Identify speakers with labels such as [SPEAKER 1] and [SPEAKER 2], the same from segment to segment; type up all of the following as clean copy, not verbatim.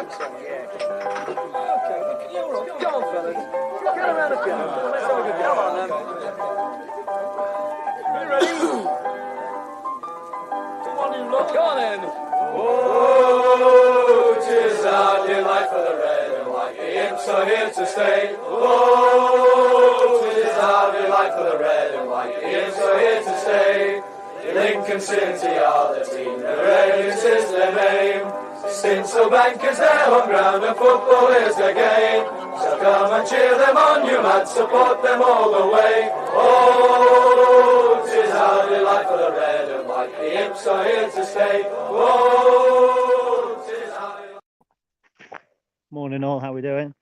[SPEAKER 1] Yeah. Okay, you're all right. Come on, fellas. Get around the piano. Let's have a good go. Come on, then. You ready? Come on, you lot. Go on, then.
[SPEAKER 2] Oh, 'tis our delight for the red and white. The imps are here to stay. Oh, 'tis our delight for the red and white. The imps are here to stay. Lincoln City are the team. The Radiance is their name. Stinsel Bank is their home ground and football is their game. So come and cheer them on, you lads, support them all the way. Oh, 'tis our delight for the red and white. The imps are here to stay. Oh, 'tis our delight.
[SPEAKER 3] Morning all, how we doing?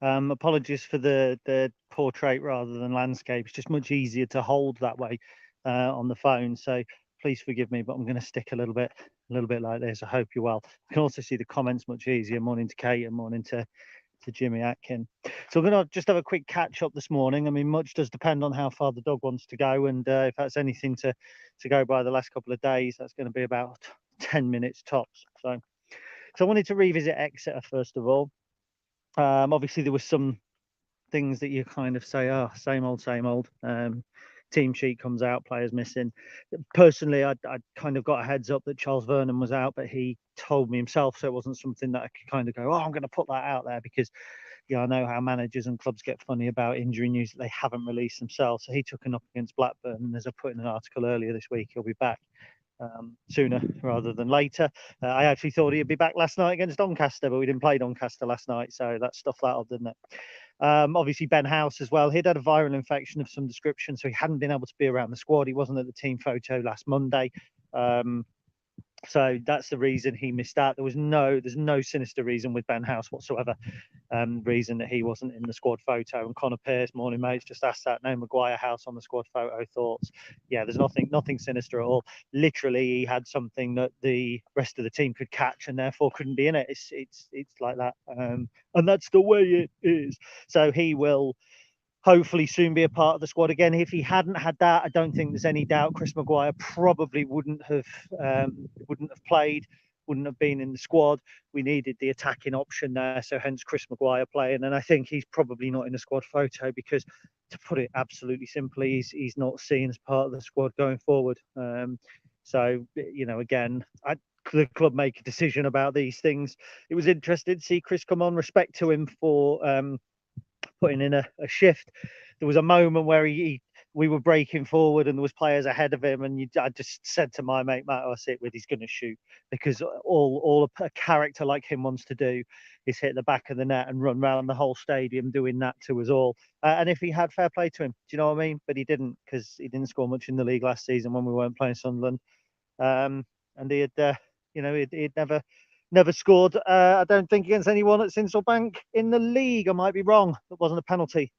[SPEAKER 3] Apologies for the portrait rather than landscape. It's just much easier to hold that way on the phone, so please forgive me, but I'm going to stick a little bit like this. I hope you're well. You can also see the comments much easier. Morning to Kate and morning to Jimmy Atkin. So we're going to just have a quick catch up this morning. I mean, much does depend on how far the dog wants to go, and if that's anything to go by the last couple of days, that's going to be about 10 minutes tops. So I wanted to revisit Exeter first of all. Obviously there was some things that you kind of say, oh, same old. Team sheet comes out, players missing. Personally, I kind of got a heads up that Charles Vernon was out, but he told me himself, so it wasn't something that I could kind of go, oh, I'm going to put that out there, because I know how managers and clubs get funny about injury news that they haven't released themselves. So he took an up against Blackburn, and as I put in an article earlier this week, he'll be back sooner rather than later. I actually thought he'd be back last night against Doncaster, but we didn't play Doncaster last night, so that stuffed that up, didn't it? Obviously Ben House as well, he'd had a viral infection of some description, so he hadn't been able to be around the squad. He wasn't at the team photo last Monday, so that's the reason he missed out. There's no sinister reason with Ben House whatsoever, reason that he wasn't in the squad photo. And Connor Pearce, morning mates, just asked that, no Maguire House on the squad photo, thoughts? Yeah, there's nothing sinister at all. Literally he had something that the rest of the team could catch and therefore couldn't be in it. It's like that, and that's the way it is. So he will hopefully soon be a part of the squad again. If he hadn't had that, I don't think there's any doubt Chris Maguire probably wouldn't have played, wouldn't have been in the squad. We needed the attacking option there, so hence Chris Maguire playing. And I think he's probably not in the squad photo because, to put it absolutely simply, he's not seen as part of the squad going forward. So, again, the club make a decision about these things. It was interesting to see Chris come on. Respect to him for putting in a shift. There was a moment where we were breaking forward and there was players ahead of him, and I just said to my mate Matt, I sit with, he's going to shoot, because all a character like him wants to do is hit the back of the net and run around the whole stadium doing that to us all. And if he had, fair play to him, do you know what I mean? But he didn't, because he didn't score much in the league last season when we weren't playing Sunderland, and he had he'd never scored, I don't think, against anyone at Stinsel Bank in the league. I might be wrong. It wasn't a penalty.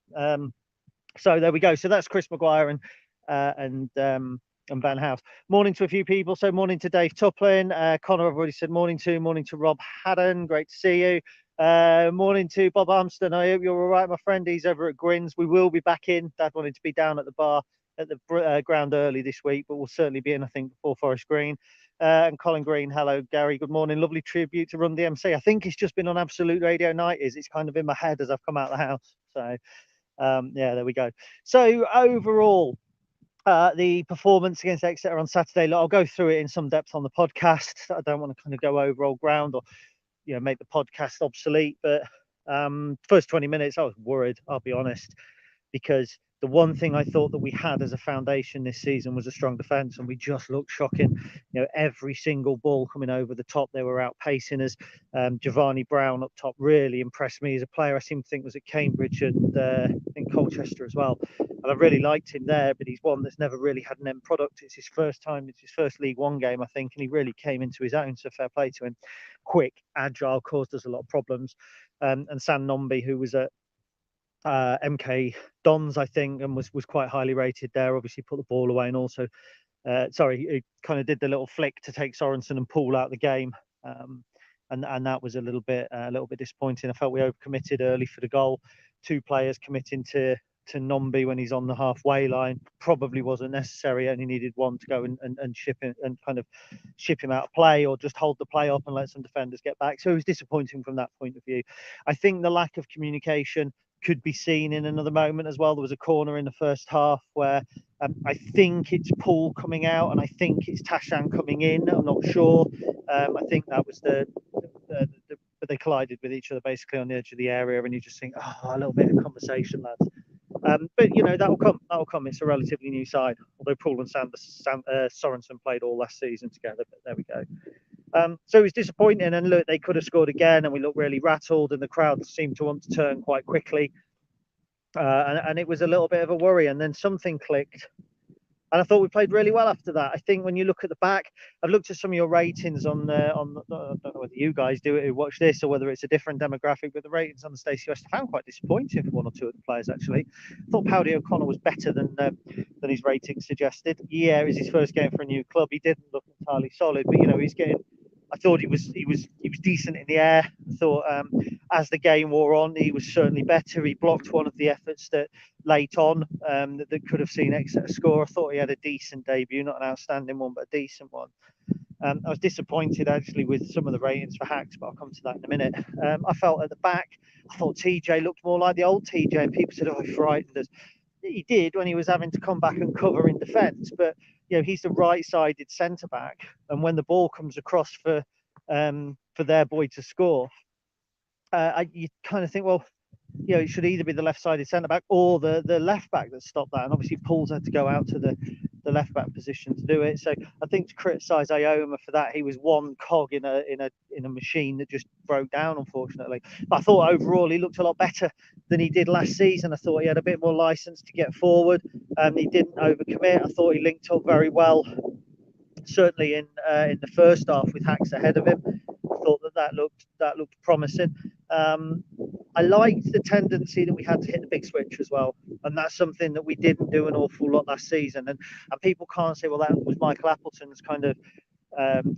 [SPEAKER 3] So there we go. So that's Chris Maguire and Ben House. Morning to a few people. So morning to Dave Tuplin. Connor, I've already said morning to Rob Haddon. Great to see you. Morning to Bob Armston. I hope you're all right, my friend. He's over at Grins. We will be back in. Dad wanted to be down at the bar at the ground early this week, but we'll certainly be in, I think, before Forest Green. And Colin Green, hello Gary, good morning. Lovely tribute to Run DMC. I think it's just been on Absolute Radio Night. It's kind of in my head as I've come out of the house. So yeah, there we go. So overall, the performance against Exeter on Saturday, look, I'll go through it in some depth on the podcast. I don't want to kind of go over old ground or make the podcast obsolete, but first 20 minutes I was worried, I'll be honest, because the one thing I thought that we had as a foundation this season was a strong defence, and we just looked shocking. Every single ball coming over the top, they were outpacing us. Giovanni Brown up top really impressed me as a player. I seem to think was at Cambridge and in Colchester as well. And I really liked him there, but he's one that's never really had an end product. It's his first time, it's his first League One game, I think, and he really came into his own, so fair play to him. Quick, agile, caused us a lot of problems. And Sam Nombi, who was at MK Dons, I think, and was quite highly rated there, obviously put the ball away, and also he kind of did the little flick to take Sorensen and pull out the game, and that was a little bit disappointing. I felt we overcommitted early for the goal, two players committing to Nombi when he's on the halfway line probably wasn't necessary. Only needed one to go and ship him and kind of ship him out of play, or just hold the play up and let some defenders get back. So it was disappointing from that point of view. I think the lack of communication could be seen in another moment as well. There was a corner in the first half where I think it's Paul coming out and I think it's Tashan coming in. I'm not sure. I think that was but they collided with each other basically on the edge of the area, and you just think, oh, a little bit of conversation, lads. But you know, that'll come. It's a relatively new side, although Paul and Sorensen played all last season together. But there we go. So it was disappointing, and look, they could have scored again, and we looked really rattled, and the crowd seemed to want to turn quite quickly, and it was a little bit of a worry. And then something clicked, and I thought we played really well after that. I think when you look at the back, I've looked at some of your ratings on I don't know whether you guys do it who watch this or whether it's a different demographic, but the ratings on the Stacey West I found quite disappointing for one or two of the players actually. I thought Powdy O'Connor was better than his ratings suggested. Yeah, it was his first game for a new club. He didn't look entirely solid, but you know, he's getting. I thought he was decent in the air. I thought as the game wore on, he was certainly better. He blocked one of the efforts that late on that could have seen Exeter score. I thought he had a decent debut, not an outstanding one, but a decent one. I was disappointed actually with some of the ratings for Hacks, but I'll come to that in a minute. I felt at the back, I thought TJ looked more like the old TJ, and people said, oh, he frightened us. He did when he was having to come back and cover in defence, but you know, he's the right-sided centre back, and when the ball comes across for their boy to score, you kind of think, well, you know, it should either be the left-sided centre back or the left back that stopped that. And obviously, Paul's had to go out to the left back position to do it. So I think to criticise Ioma for that, he was one cog in a machine that just broke down, unfortunately. But I thought overall he looked a lot better than he did last season. I thought he had a bit more licence to get forward. He didn't overcommit. I thought he linked up very well, certainly in the first half with Hacks ahead of him. I thought that looked promising. I liked the tendency that we had to hit the big switch as well, and that's something that we didn't do an awful lot last season. And people can't say, well, that was Michael Appleton's kind of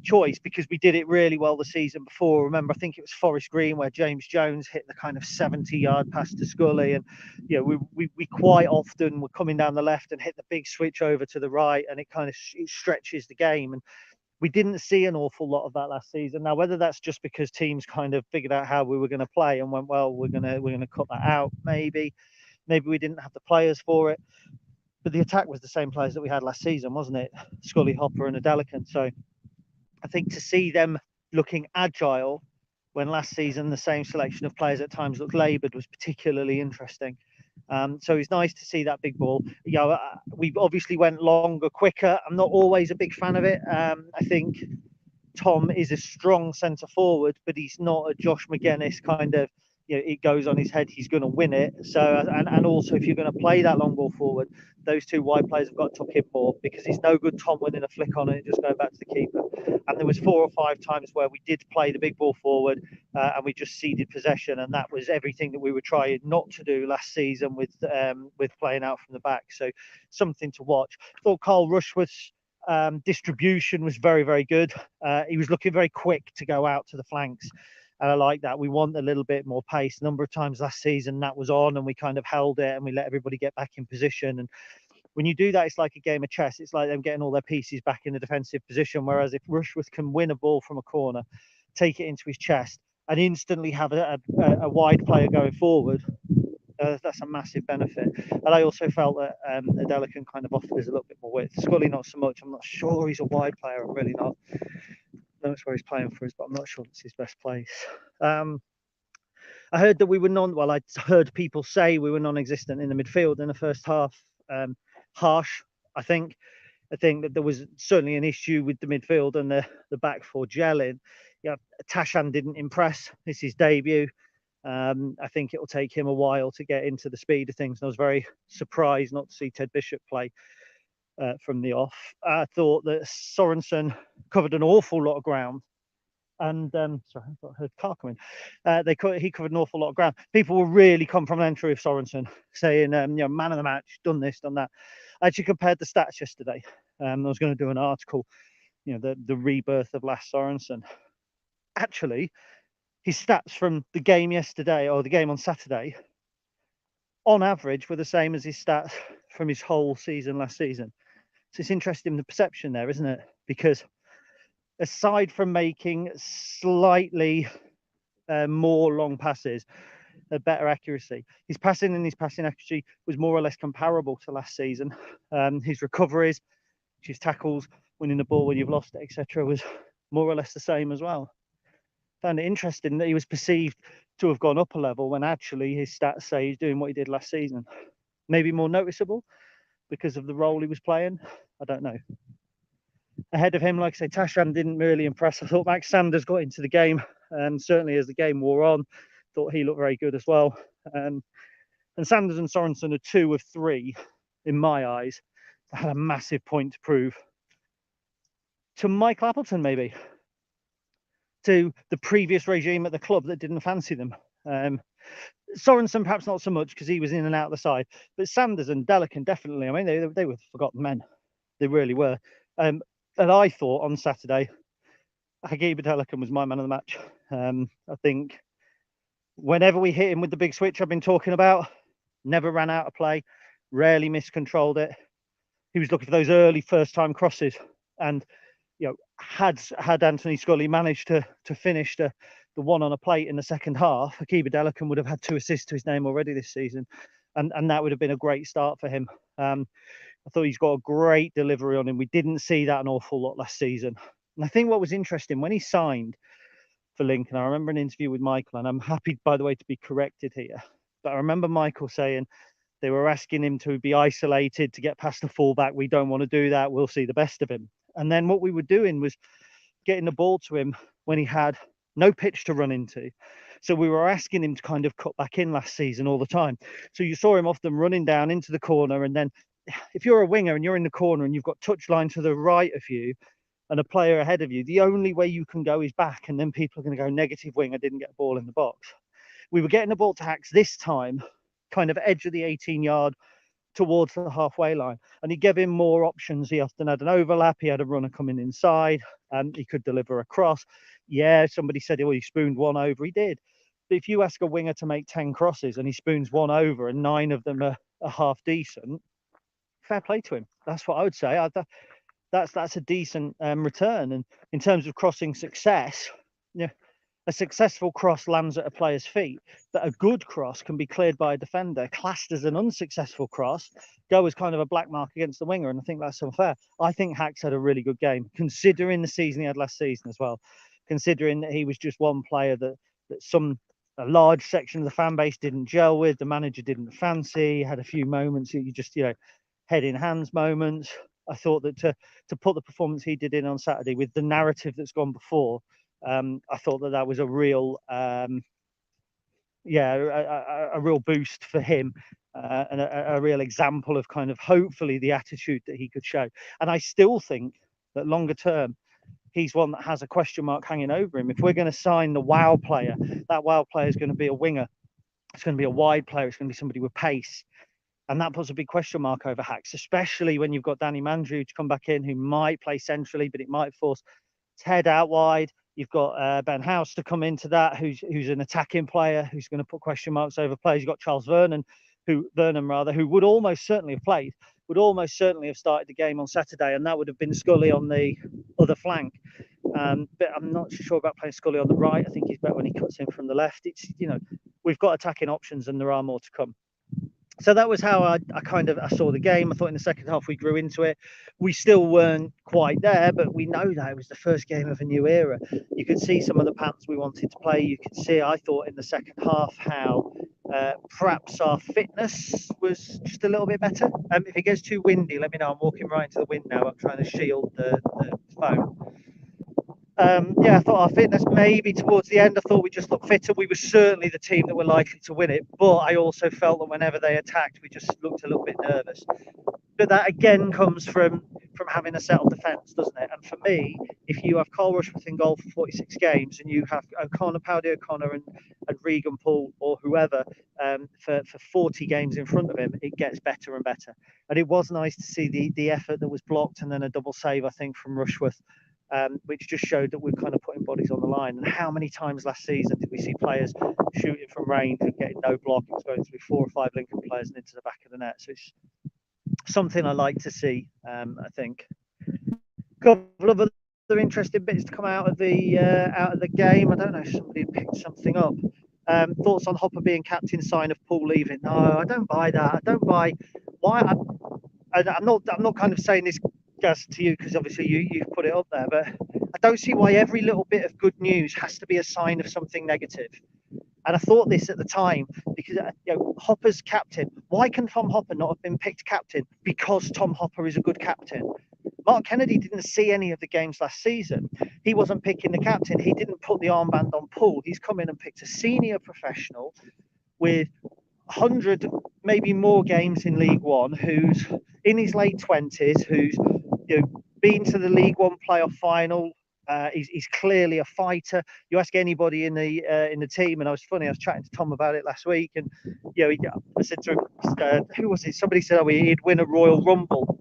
[SPEAKER 3] choice, because we did it really well the season before. Remember, I think it was Forest Green where James Jones hit the kind of 70-yard pass to Scully, and you know, we quite often were coming down the left and hit the big switch over to the right, and it stretches the game. And we didn't see an awful lot of that last season. Now, whether that's just because teams kind of figured out how we were going to play and went, well, we're going to cut that out. Maybe we didn't have the players for it. But the attack was the same players that we had last season, wasn't it? Scully, Hopper, and Adelican. So I think to see them looking agile when last season the same selection of players at times looked laboured was particularly interesting. So it's nice to see that big ball. You know, we obviously went longer, quicker. I'm not always a big fan of it. I think Tom is a strong centre forward, but he's not a Josh McGuinness kind of, you know, it goes on his head, he's going to win it. So, and also if you're going to play that long ball forward, those two wide players have got to tuck in more, because it's no good Tom winning a flick on it and just going back to the keeper. And there was 4 or 5 times where we did play the big ball forward and we just ceded possession, and that was everything that we were trying not to do last season with playing out from the back. So something to watch. I thought Carl Rushworth's distribution was very, very good. He was looking very quick to go out to the flanks, and I like that. We want a little bit more pace. A number of times last season that was on, and we kind of held it and we let everybody get back in position. And when you do that, it's like a game of chess. It's like them getting all their pieces back in the defensive position. Whereas if Rushworth can win a ball from a corner, take it into his chest, and instantly have a wide player going forward, that's a massive benefit. And I also felt that Adelican kind of offered us a little bit more width. Scully not so much. I'm not sure he's a wide player. I'm really not. That's where he's playing for us, but I'm not sure it's his best place. I heard that we were I heard people say we were non-existent in the midfield in the first half. Harsh, I think that there was certainly an issue with the midfield and the back four gelling. Yeah, Tashan didn't impress. It's his debut. I think it will take him a while to get into the speed of things. And I was very surprised not to see Ted Bishop play from the off. I thought that Sorensen covered an awful lot of ground. And sorry, I heard a car coming. He covered an awful lot of ground. People were really complimentary of Sorensen, saying, you know, man of the match, done this, done that. I actually compared the stats yesterday. I was going to do an article, you know, the rebirth of last Sorensen. Actually, his stats from the game yesterday or the game on Saturday on average were the same as his stats from his whole season last season. So it's interesting, the perception there, isn't it? Because aside from making slightly more long passes, a better accuracy, his passing accuracy was more or less comparable to last season. His recoveries, his tackles, winning the ball when you've lost it, etc., was more or less the same as well. Found it interesting that he was perceived to have gone up a level when actually his stats say he's doing what he did last season. Maybe more noticeable because of the role he was playing. I don't know. Ahead of him, like I say, Tashram didn't really impress. I thought Max Sanders got into the game, and certainly as the game wore on, thought he looked very good as well. And Sanders and Sorensen are 2 of 3, in my eyes, that had a massive point to prove. To Michael Appleton, maybe. To the previous regime at the club that didn't fancy them. Sorensen perhaps not so much because he was in and out of the side, but Sanders and Delican definitely. I mean, they were forgotten men. They really were. And I thought on Saturday, Hagiba Delican was my man of the match. I think whenever we hit him with the big switch I've been talking about, never ran out of play, rarely miscontrolled it. He was looking for those early first-time crosses, and had Anthony Scully managed to finish the one on a plate in the second half, Hagiba Delican would have had 2 assists to his name already this season, and that would have been a great start for him. I thought he's got a great delivery on him. We didn't see that an awful lot last season. And I think what was interesting, when he signed for Lincoln, I remember an interview with Michael, and I'm happy, by the way, to be corrected here, but I remember Michael saying they were asking him to be isolated to get past the fullback. We don't want to do that. We'll see the best of him. And then what we were doing was getting the ball to him when he had no pitch to run into. So we were asking him to kind of cut back in last season all the time. So you saw him often running down into the corner, and then if you're a winger and you're in the corner and you've got touchline to the right of you and a player ahead of you, the only way you can go is back, and then people are going to go negative winger, didn't get a ball in the box. We were getting the ball to Hacks this time, kind of edge of the 18-yard towards the halfway line, and he gave him more options. He often had an overlap, he had a runner coming inside, and he could deliver a cross. Yeah, somebody said, oh, he spooned one over. He did. But if you ask a winger to make 10 crosses and he spoons one over and 9 of them are half decent, fair play to him. That's what I would say. That's a decent return. And in terms of crossing success, a successful cross lands at a player's feet, but a good cross can be cleared by a defender, classed as an unsuccessful cross, go as kind of a black mark against the winger, and I think that's unfair. I think Hacks had a really good game, considering the season he had last season as well, considering that he was just one player that a large section of the fan base didn't gel with, the manager didn't fancy, had a few moments you just, head in hands moments. I thought that to put the performance he did in on Saturday with the narrative that's gone before, I thought that was a real, a real boost for him, and a real example of kind of hopefully the attitude that he could show. And I still think that longer term, he's one that has a question mark hanging over him. If we're going to sign the wow player, that wow player is going to be a winger. It's going to be a wide player. It's going to be somebody with pace. And that puts a big question mark over Hacks, especially when you've got Danny Mandrew to come back in, who might play centrally, but it might force his head out wide. You've got Ben House to come into that, who's an attacking player, who's going to put question marks over players. You've got Charles Vernon, who would almost certainly have played, would almost certainly have started the game on Saturday, and that would have been Scully on the other flank. But I'm not sure about playing Scully on the right. I think he's better when he cuts in from the left. It's, we've got attacking options, and there are more to come. So that was how I saw the game. I thought in the second half we grew into it. We still weren't quite there, but we know that it was the first game of a new era. You could see some of the patterns we wanted to play. You could see, I thought, in the second half how perhaps our fitness was just a little bit better. If it gets too windy, let me know. I'm walking right into the wind now. I'm trying to shield the phone. I thought our fitness maybe towards the end, I thought we just looked fitter. We were certainly the team that were likely to win it, but I also felt that whenever they attacked, we just looked a little bit nervous. But that again comes from having a settled defence, doesn't it? And for me, if you have Carl Rushworth in goal for 46 games and you have Paddy O'Connor and Regan Poole or whoever for 40 games in front of him, it gets better and better. And it was nice to see the effort that was blocked and then a double save, I think, from Rushworth. which just showed that we're kind of putting bodies on the line. And how many times last season did we see players shooting from range and getting no block? It was going through 4 or 5 Lincoln players and into the back of the net. So it's something I like to see. I think a couple of other interesting bits to come out of the game. I don't know if somebody picked something up. Thoughts on Hopper being captain, sign of Paul leaving? No, I don't buy that. I don't buy why. I'm not kind of saying this, Gaz, to you because obviously you've put it up there, but I don't see why every little bit of good news has to be a sign of something negative. And I thought this at the time because Hopper's captain. Why can Tom Hopper not have been picked captain? Because Tom Hopper is a good captain. Mark Kennedy didn't see any of the games last season. He wasn't picking the captain. He didn't put the armband on Paul. He's come in and picked a senior professional with 100, maybe more games in League One, who's in his late 20s, who's been to the League One playoff final. He's clearly a fighter. You ask anybody in the team, and I was chatting to Tom about it last week, and I said to him, who was it? Somebody said, he'd win a Royal Rumble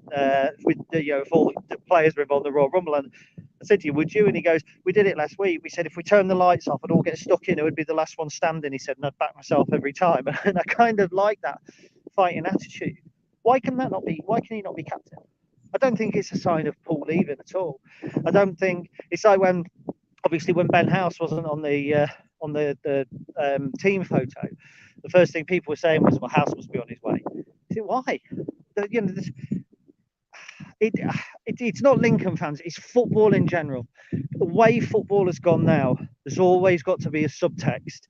[SPEAKER 3] with if all the players were involved in the Royal Rumble, and I said to you, would you? And he goes, we did it last week. We said if we turn the lights off and all get stuck in, it would be the last one standing. He said, and I'd back myself every time. And I kind of like that fighting attitude. Why can he not be captain? I don't think it's a sign of Paul leaving at all. I don't think it's like when Ben House wasn't on the team photo. The first thing people were saying was, "Well, House must be on his way." I said, why? It's not Lincoln fans. It's football in general. The way football has gone now, there's always got to be a subtext.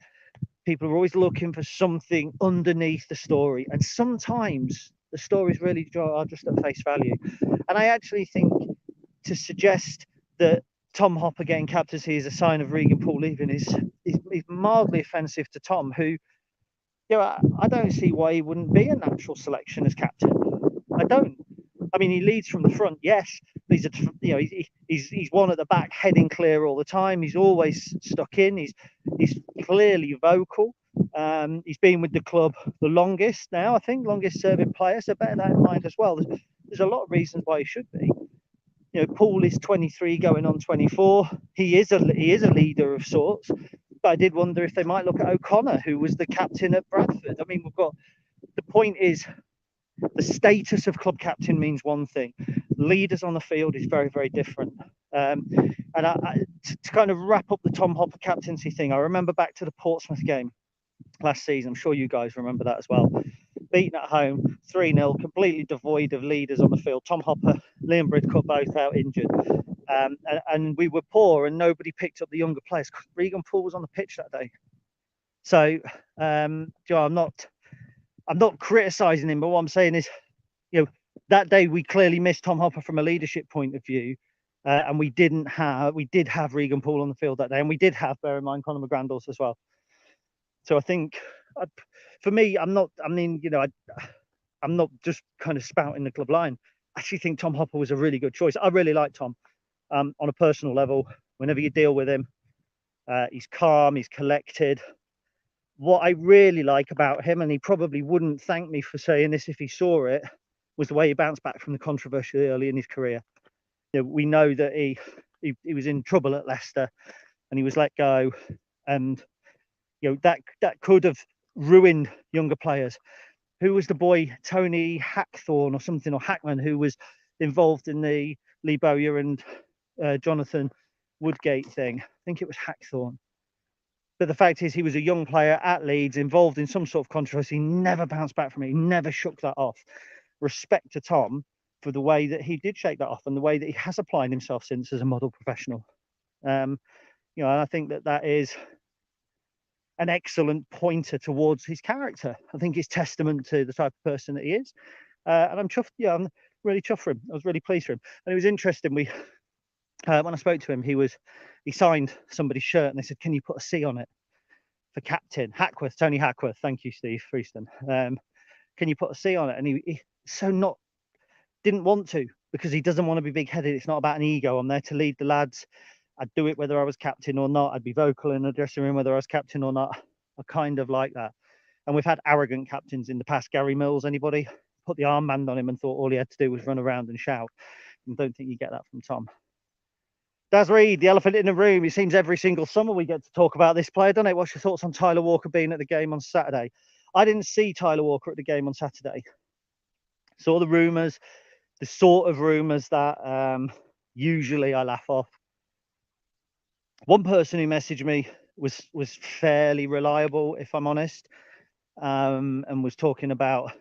[SPEAKER 3] People are always looking for something underneath the story, and sometimes the stories really are just at face value. And I actually think to suggest that Tom Hopper getting captaincy is a sign of Regan Poole leaving is mildly offensive to Tom, who, I don't see why he wouldn't be a natural selection as captain. I don't. I mean, he leads from the front, yes. He's he's one at the back, heading clear all the time. He's always stuck in. He's clearly vocal. He's been with the club the longest now, I think, longest serving player. So bear that in mind as well. There's a lot of reasons why he should be. Paul is 23, going on 24. He is a leader of sorts. But I did wonder if they might look at O'Connor, who was the captain at Bradford. I mean, the point is, the status of club captain means one thing. Leaders on the field is very, very different. And to kind of wrap up the Tom Hopper captaincy thing, I remember back to the Portsmouth game last season. I'm sure you guys remember that as well. Beaten at home, 3-0, completely devoid of leaders on the field. Tom Hopper, Liam Bridcut both out injured. And we were poor and nobody picked up the younger players. Regan Poole was on the pitch that day. So, I'm not criticising him, but what I'm saying is, that day we clearly missed Tom Hopper from a leadership point of view, and we did have Regan Poole on the field that day, and we did have, bear in mind, Conor McGrandles as well. So I think, for me, I'm not just kind of spouting the club line. I actually think Tom Hopper was a really good choice. I really like Tom on a personal level. Whenever you deal with him, he's calm, he's collected. What I really like about him, and he probably wouldn't thank me for saying this if he saw it, was the way he bounced back from the controversy early in his career. We know that he was in trouble at Leicester and he was let go, and that could have ruined younger players. Who was the boy, Tony Hackthorne or something, or Hackman, who was involved in the Lee Bowyer and Jonathan Woodgate thing? I think it was Hackthorne. But the fact is, he was a young player at Leeds, involved in some sort of controversy, never bounced back from it. He never shook that off. Respect to Tom for the way that he did shake that off and the way that he has applied himself since as a model professional. And I think that is an excellent pointer towards his character. I think it's testament to the type of person that he is. And I'm chuffed. Yeah, I'm really chuffed for him. I was really pleased for him. And it was interesting. When I spoke to him, he signed somebody's shirt and they said, "Can you put a C on it for captain?" Hackworth, Tony Hackworth. Thank you, Steve Freeston. Can you put a C on it? And he didn't want to, because he doesn't want to be big-headed. It's not about an ego. I'm there to lead the lads. I'd do it whether I was captain or not. I'd be vocal in the dressing room whether I was captain or not. I kind of like that. And we've had arrogant captains in the past. Gary Mills, anybody? Put the armband on him and thought all he had to do was run around and shout. And don't think you get that from Tom. Daz Reed, the elephant in the room. It seems every single summer we get to talk about this player, doesn't it? What's your thoughts on Tyler Walker being at the game on Saturday? I didn't see Tyler Walker at the game on Saturday. Saw the rumours, the sort of rumours that usually I laugh off. One person who messaged me was fairly reliable, if I'm honest, and was talking about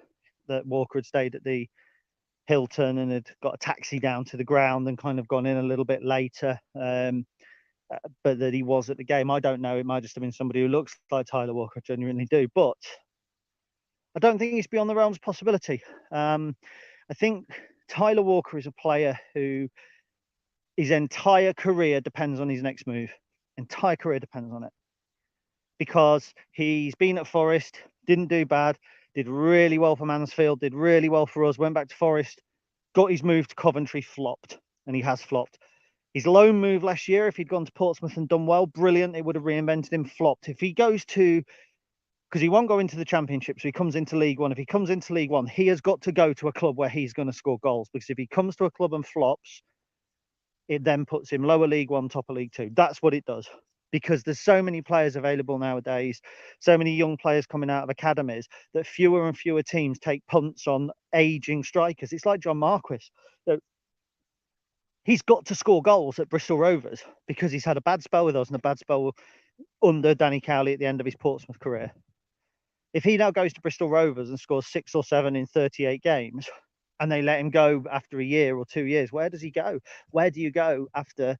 [SPEAKER 3] that Walker had stayed at the Hilton and had got a taxi down to the ground and kind of gone in a little bit later, but that he was at the game. I don't know. It might just have been somebody who looks like Tyler Walker. I genuinely do, but I don't think it's beyond the realms of possibility. I think Tyler Walker is a player who his entire career depends on his next move. Entire career depends on it. Because he's been at Forest, didn't do bad, did really well for Mansfield, did really well for us, went back to Forest, got his move to Coventry, flopped, and he has flopped. His loan move last year, if he'd gone to Portsmouth and done well, brilliant, it would have reinvented him, flopped. If he goes to, because he won't go into the Championship, so he comes into League One. If he comes into League One, he has got to go to a club where he's going to score goals, because if he comes to a club and flops, it then puts him lower League One, top of League Two. That's what it does. Because there's so many players available nowadays, so many young players coming out of academies, that fewer and fewer teams take punts on aging strikers. It's like John Marquis. He's got to score goals at Bristol Rovers because he's had a bad spell with us and a bad spell under Danny Cowley at the end of his Portsmouth career. If he now goes to Bristol Rovers and scores 6 or 7 in 38 games and they let him go after a year or 2 years, where does he go? Where do you go after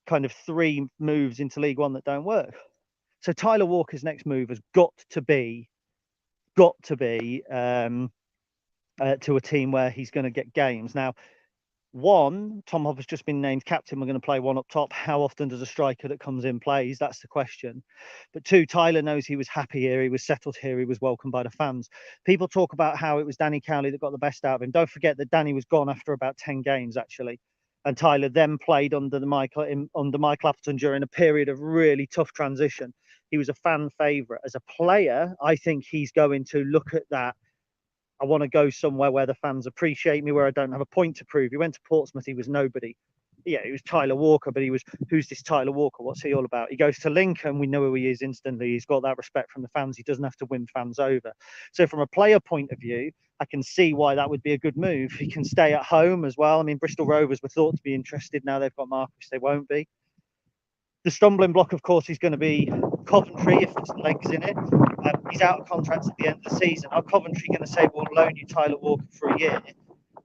[SPEAKER 3] kind of 3 moves into League One that don't work? So Tyler Walker's next move has got to be to a team where he's going to get games. Now, one, Tom Hobb has just been named captain. We're going to play one up top. How often does a striker that comes in plays? That's the question. But two, Tyler knows he was happy here. He was settled here. He was welcomed by the fans. People talk about how it was Danny Cowley that got the best out of him. Don't forget that Danny was gone after about 10 games, actually. And Tyler then played under Michael Appleton during a period of really tough transition. He was a fan favourite. As a player, I think he's going to look at that. I want to go somewhere where the fans appreciate me, where I don't have a point to prove. He went to Portsmouth, he was nobody. Yeah, he was Tyler Walker, but he was, who's this Tyler Walker? What's he all about? He goes to Lincoln, we know who he is instantly. He's got that respect from the fans. He doesn't have to win fans over. So from a player point of view, I can see why that would be a good move. He can stay at home as well. I mean, Bristol Rovers were thought to be interested. Now they've got Marquis, they won't be. The stumbling block, of course, is going to be Coventry, if there's legs in it. He's out of contract at the end of the season. Are Coventry going to say, we'll loan you Tyler Walker for a year?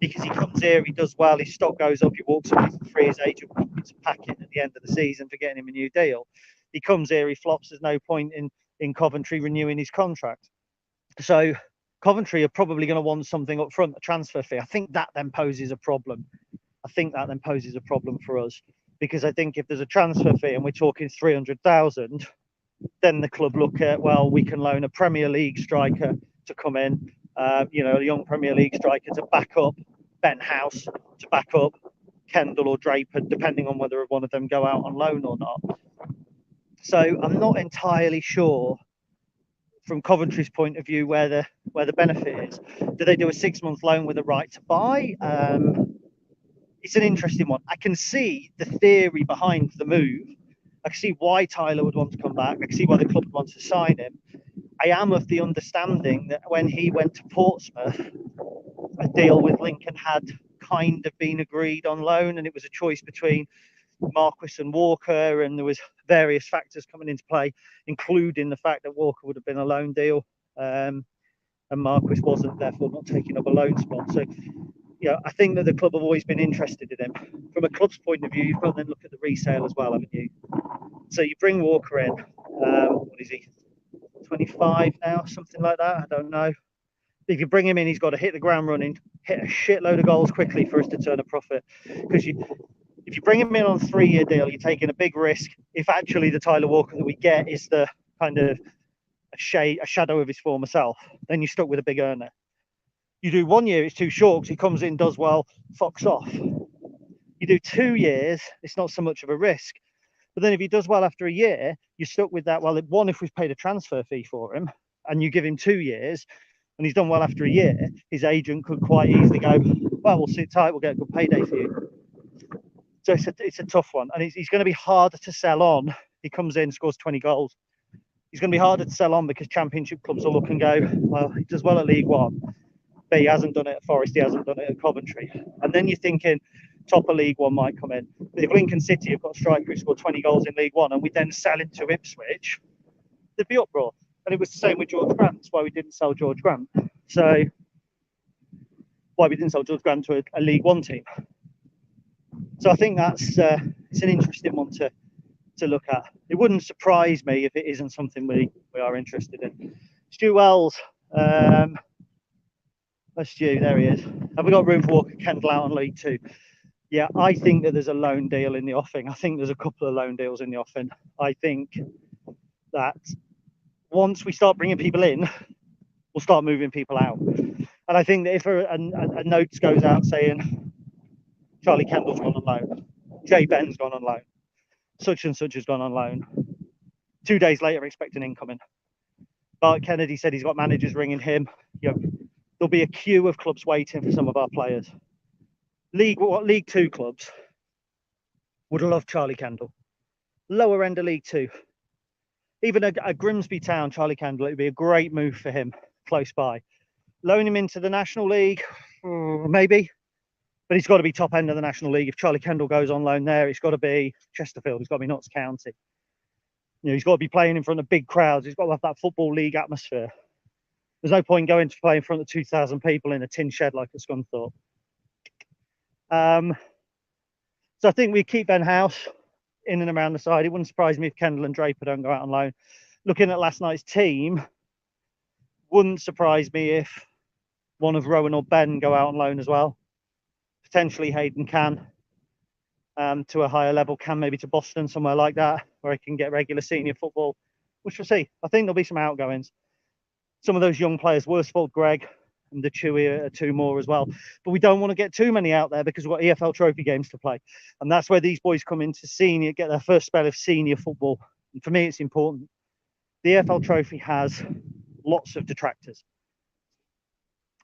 [SPEAKER 3] Because he comes here, he does well, his stock goes up, he walks away for free, his agent puts a packet at the end of the season for getting him a new deal. He comes here, he flops, there's no point in Coventry renewing his contract. So Coventry are probably going to want something up front, a transfer fee. I think that then poses a problem. For us. Because I think if there's a transfer fee and we're talking 300,000, then the club look at, well, we can loan a Premier League striker to come in, a young Premier League striker to back up Ben House, to back up Kendall or Draper, depending on whether one of them go out on loan or not. So I'm not entirely sure from Coventry's point of view where the benefit is. Do they do a 6-month loan with a right to buy? It's an interesting one. I can see the theory behind the move. I can see why Tyler would want to come back. I can see why the club would want to sign him. I am of the understanding that when he went to Portsmouth, a deal with Lincoln had kind of been agreed on loan, and it was a choice between Marquis and Walker, and there was various factors coming into play, including the fact that Walker would have been a loan deal, and Marquis wasn't, therefore not taking up a loan spot. So I think that the club have always been interested in him. From a club's point of view, you've got to then look at the resale as well, haven't you? So you bring Walker in. What is he? 25 now, something like that. I don't know. If you bring him in, he's got to hit the ground running, hit a shitload of goals quickly for us to turn a profit. Because if you bring him in on a 3-year deal, you're taking a big risk. If actually the Tyler Walker that we get is the kind of a shadow of his former self, then you're stuck with a big earner. You do 1 year, it's too short because he comes in, does well, fucks off. You do 2 years, it's not so much of a risk. But then if he does well after a year, you're stuck with that. Well, one, if we've paid a transfer fee for him and you give him 2 years and he's done well after a year, his agent could quite easily go, well, we'll sit tight, we'll get a good payday for you. So it's a tough one, and he's going to be harder to sell on. He comes in, scores 20 goals. He's going to be harder to sell on because Championship clubs will look and go, well, he does well at League One, but he hasn't done it at Forest, he hasn't done it at Coventry. And then you're thinking top of League One might come in. But if Lincoln City have got a striker who scored 20 goals in League One and we then sell him to Ipswich, there'd be uproar. And it was the same with George Grant. That's why we didn't sell George Grant. So why we didn't sell George Grant to a League One team. So I think that's it's an interesting one to look at. It wouldn't surprise me if it isn't something we are interested in. Stu Wells, that's Stu, there he is. Have we got room for Walker Kendall out on League Two? Yeah, I think that there's a loan deal in the offing. I think there's a couple of loan deals in the offing. I think that once we start bringing people in, we'll start moving people out. And I think that if a note goes out saying Charlie Kendall's gone on loan, Jay Ben's gone on loan, such and such has gone on loan, 2 days later expect an incoming. Bart Kennedy said he's got managers ringing him. There'll be a queue of clubs waiting for some of our players. League Two clubs would love Charlie Kendall. Lower end of League Two. Even a Grimsby Town, Charlie Kendall, it would be a great move for him, close by. Loan him into the National League, maybe, but he's got to be top end of the National League. If Charlie Kendall goes on loan there, it's got to be Chesterfield, it's got to be Notts County. He's got to be playing in front of big crowds. He's got to have that Football League atmosphere. There's no point going to play in front of 2,000 people in a tin shed like at Scunthorpe. So I think we keep Ben House in and around the side. It wouldn't surprise me if Kendall and Draper don't go out on loan. Looking at last night's team, wouldn't surprise me if one of Rowan or Ben go out on loan as well. Potentially Hayden can to a higher level, can maybe to Boston, somewhere like that, where he can get regular senior football, which we'll see. I think there'll be some outgoings. Some of those young players, Worsfold, Greg, and the Chewy are two more as well. But we don't want to get too many out there because we've got EFL Trophy games to play. And that's where these boys come into senior, get their first spell of senior football. And for me, it's important. The EFL Trophy has lots of detractors.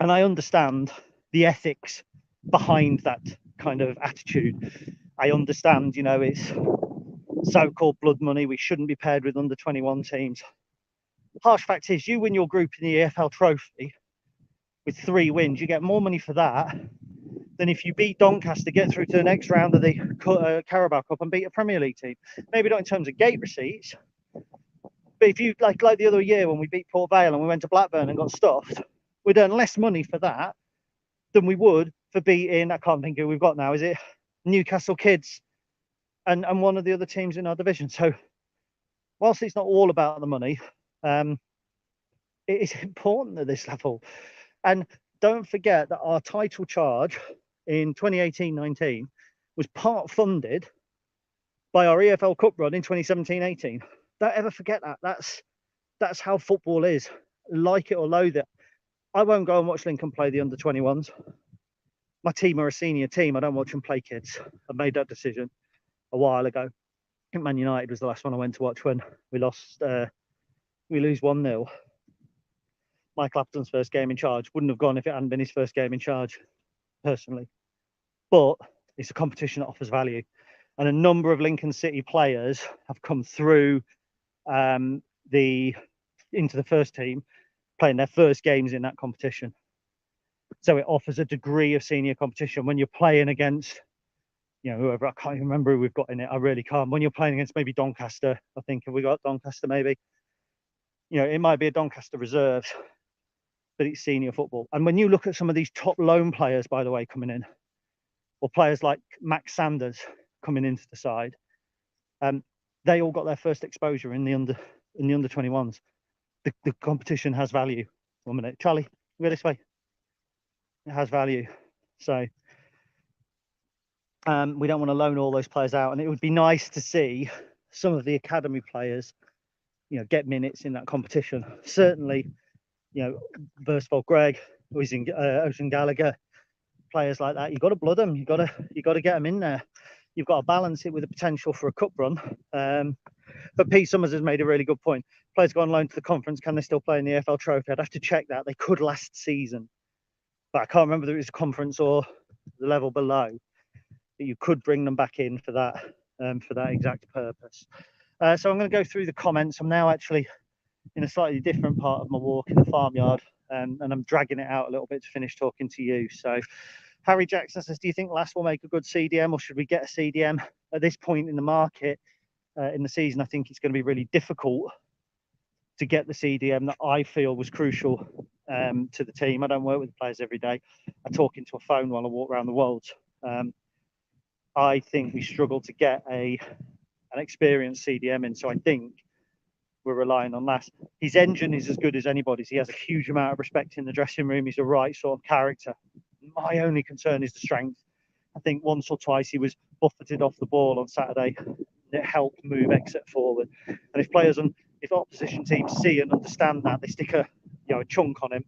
[SPEAKER 3] And I understand the ethics behind that kind of attitude. I understand, it's so-called blood money. We shouldn't be paired with under 21 teams. Harsh fact is, you win your group in the EFL Trophy with 3 wins, you get more money for that than if you beat Doncaster, get through to the next round of the Carabao Cup and beat a Premier League team. Maybe not in terms of gate receipts, but if you like the other year when we beat Port Vale and we went to Blackburn and got stuffed, we'd earn less money for that than we would for beating, I can't think who we've got now, is it Newcastle Kids and one of the other teams in our division. So whilst it's not all about the money, it is important at this level. And don't forget that our title charge in 2018-19 was part funded by our EFL Cup run in 2017-18. Don't ever forget that. That's how football is. Like it or loathe it. I won't go and watch Lincoln play the under-21s. My team are a senior team. I don't watch them play kids. I made that decision a while ago. I think Man United was the last one I went to watch when we lost. We lose 1-0. Mike Clapton's first game in charge. Wouldn't have gone if it hadn't been his first game in charge, personally. But it's a competition that offers value. And a number of Lincoln City players have come through into the first team, playing their first games in that competition. So it offers a degree of senior competition when you're playing against, whoever. I can't even remember who we've got in it. I really can't. When you're playing against maybe Doncaster, I think, have we got Doncaster maybe? It might be a Doncaster reserve, but it's senior football. And when you look at some of these top loan players, by the way, coming in, or players like Max Sanders coming into the side, they all got their first exposure in the under 21s. The competition has value. 1 minute, Charlie, go this way. It has value. So we don't want to loan all those players out, and it would be nice to see some of the academy players, get minutes in that competition. Certainly, Versford Greg, Ocean Gallagher, players like that. You've got to blood them. You've got to get them in there. You've got to balance it with the potential for a cup run. But Pete Summers has made a really good point. Players go on loan to the conference. Can they still play in the EFL Trophy? I'd have to check that. They could last season, but I can't remember whether it was a conference or the level below. that you could bring them back in for that exact purpose. So I'm going to go through the comments. I'm now actually in a slightly different part of my walk in the farmyard, and I'm dragging it out a little bit to finish talking to you. So Harry Jackson says, do you think Lass will make a good CDM, or should we get a CDM at this point in the market in the season? I think it's going to be really difficult to get the CDM that I feel was crucial to the team. I don't work with the players every day. I talk into a phone while I walk around the world. I think we struggle to get an experienced CDM in, so I think we're relying on Lass. His engine is as good as anybody's. He has a huge amount of respect in the dressing room. He's the right sort of character. My only concern is the strength. I think once or twice he was buffeted off the ball on Saturday. It helped move Exeter forward. And if players and if opposition teams see and understand that, they stick a chunk on him,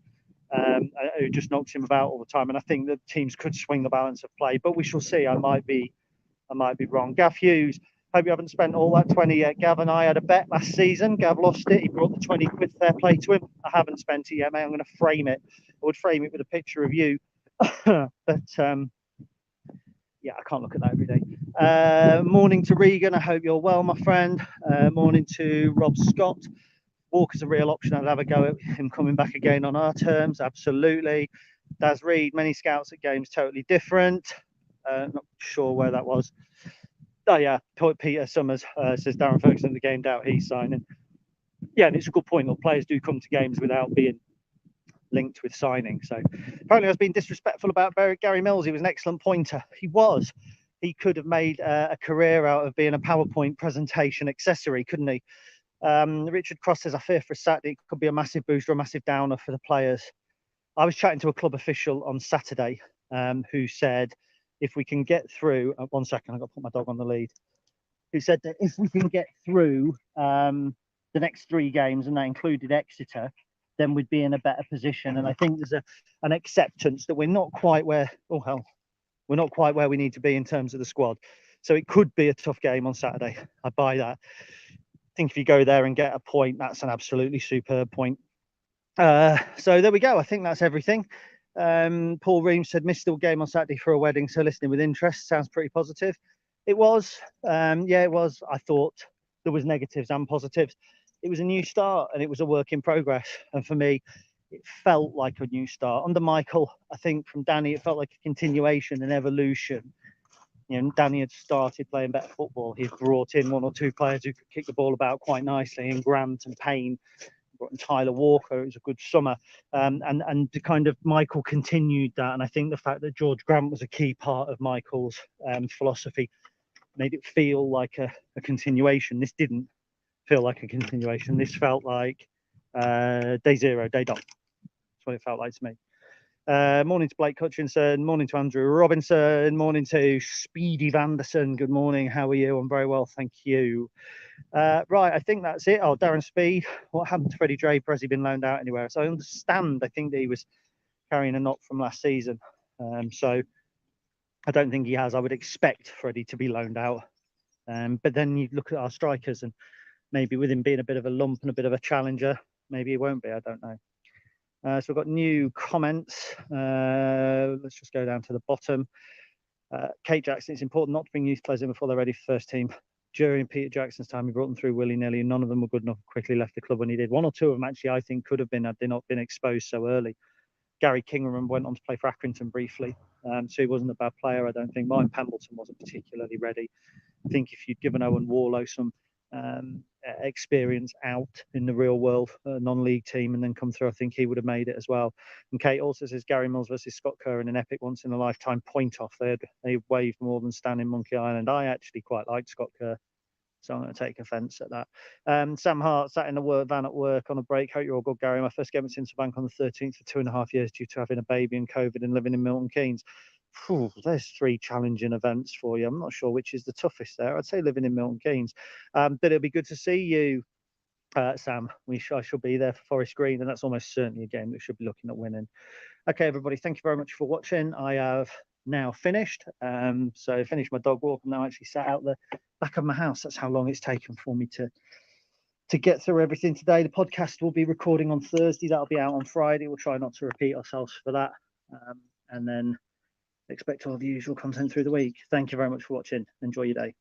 [SPEAKER 3] who just knocks him about all the time. And I think that teams could swing the balance of play, but we shall see. I might be wrong. Gav Hughes, hope you haven't spent all that 20 yet. Gav and I had a bet last season. Gav lost it. He brought the 20 quid, fair play to him. I haven't spent it yet, mate. I'm going to frame it. I would frame it with a picture of you. But yeah, I can't look at that every day. Morning to Regan. I hope you're well, my friend. Morning to Rob Scott. Walker's a real option. I'd have a go at him coming back again on our terms. Absolutely. Daz Reed, many scouts at games totally different. Not sure where that was. Oh yeah, Peter Summers says Darren Ferguson at the game, doubt he's signing. Yeah, and it's a good point. Look, players do come to games without being linked with signing. So apparently I was being disrespectful about Gary Mills. He was an excellent pointer. He was. He could have made a career out of being a PowerPoint presentation accessory, couldn't he? Richard Cross says, I fear for Saturday it could be a massive boost or a massive downer for the players. I was chatting to a club official on Saturday who said, if we can get through, 1 second, I've got to put my dog on the lead, who said that if we can get through the next 3 games, and that included Exeter, then we'd be in a better position. And I think there's an acceptance that we're not quite where, we're not quite where we need to be in terms of the squad. So it could be a tough game on Saturday. I buy that. I think if you go there and get a point, that's an absolutely superb point. So there we go. I think that's everything. Paul Reams said, missed the game on Saturday for a wedding, so listening with interest. Sounds pretty positive. It was. Yeah, it was. I thought there was negatives and positives. It was a new start and it was a work in progress. And for me, it felt like a new start. Under Michael, I think from Danny, it felt like a continuation and evolution. You know, Danny had started playing better football. He'd brought in 1 or 2 players who could kick the ball about quite nicely, and Grant and Payne. Brought in Tyler Walker. It was a good summer, and the kind of Michael continued that. And I think the fact that George Grant was a key part of Michael's philosophy made it feel like a continuation. This didn't feel like a continuation. This felt like day 0, day dot. That's what it felt like to me. Morning to Blake Hutchinson, morning to Andrew Robinson, morning to Speedy Vanderson. Good morning, how are you? I'm very well, thank you. Right, I think that's it. Oh, Darren Speed, what happened to Freddie Draper? Has he been loaned out anywhere? So I understand, I think that he was carrying a knock from last season. So I don't think he has. I would expect Freddie to be loaned out. But then you look at our strikers, and maybe with him being a bit of a lump and a bit of a challenger, maybe he won't be, I don't know. So we've got new comments. Let's just go down to the bottom. Kate Jackson, it's important not to bring youth players in before they're ready for first team. During Peter Jackson's time, he brought them through willy-nilly, and none of them were good enough, quickly left the club when he did. 1 or 2 of them actually, I think, could have been had they not been exposed so early. Gary Kingham went on to play for Accrington briefly, so he wasn't a bad player, I don't think. Martin Pembleton wasn't particularly ready. I think if you'd given Owen Warlow some experience out in the real world, non-league team, and then come through, I think he would have made it as well. And Kate also says Gary Mills versus Scott Kerr in an epic once-in-a-lifetime point-off. They waved more than Stan in Monkey Island. I actually quite liked Scott Kerr, so I'm going to take offence at that. Sam Hart sat in the van at work on a break. Hope you're all good, Gary. My first game at Cinderbank on the 13th for 2.5 years due to having a baby and COVID and living in Milton Keynes. There's 3 challenging events for you. I'm not sure which is the toughest there. I'd say living in Milton Keynes. But it'll be good to see you, Sam. I shall be there for Forest Green, and that's almost certainly a game we should be looking at winning. Okay, everybody, thank you very much for watching. I have now finished. So finished my dog walk. I'm now actually sat out the back of my house. That's how long it's taken for me to get through everything today. The podcast will be recording on Thursday. That'll be out on Friday. We'll try not to repeat ourselves for that. And then expect all the usual content through the week. Thank you very much for watching. Enjoy your day.